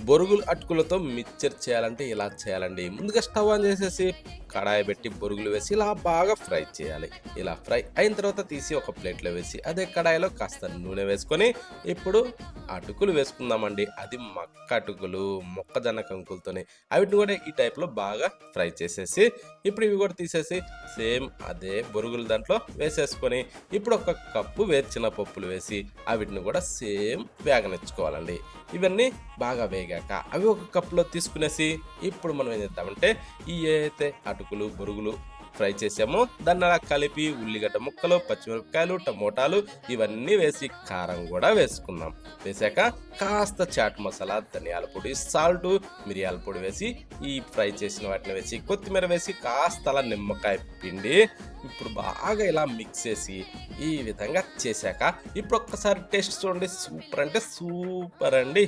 బొరుగులు అటుకులతో మిక్చర్ చేయాలంటే ఇలా చేయాలండి. ముందుగా స్టవ్ ఆన్ చేసేసి కడాయి పెట్టి బొరుగులు వేసి ఇలా బాగా ఫ్రై చేయాలి. ఇలా ఫ్రై అయిన తర్వాత తీసి ఒక ప్లేట్లో వేసి అదే కడాయిలో కాస్త నూనె వేసుకొని ఇప్పుడు అటుకులు వేసుకుందామండి. అది మక్క అటుకులు, మొక్కజొన్న కంకులతోని అవిటిని కూడా ఈ టైప్లో బాగా ఫ్రై చేసేసి ఇప్పుడు ఇవి కూడా తీసేసి సేమ్ అదే బొరుగుల దాంట్లో వేసేసుకొని ఇప్పుడు ఒక కప్పు వేర్చిన పప్పులు వేసి అవిటిని కూడా సేమ్ వేగనిచ్చుకోవాలండి. ఇవన్నీ బాగా వేగాక అవి ఒక కప్లో తీసుకునేసి ఇప్పుడు మనం ఏం చేద్దామంటే ఈ ఏదైతే అటుకులు బొరుగులు ఫ్రై చేసామో దాన్ని అలా కలిపి ఉల్లిగడ్డ ముక్కలు, పచ్చిమిరపకాయలు, టమోటాలు ఇవన్నీ వేసి కారం కూడా వేసుకుందాం. వేసాక కాస్త చాట్ మసాలా, ధనియాల పొడి, సాల్ట్, మిరియాల పొడి వేసి ఈ ఫ్రై చేసిన వాటిని వేసి కొత్తిమీర వేసి కాస్త అలా నిమ్మకాయ పిండి ఇప్పుడు బాగా ఇలా మిక్స్ చేసి ఈ విధంగా చేశాక ఇప్పుడు ఒక్కసారి టేస్ట్ చూడండి. సూపర్ అంటే సూపర్ అండి.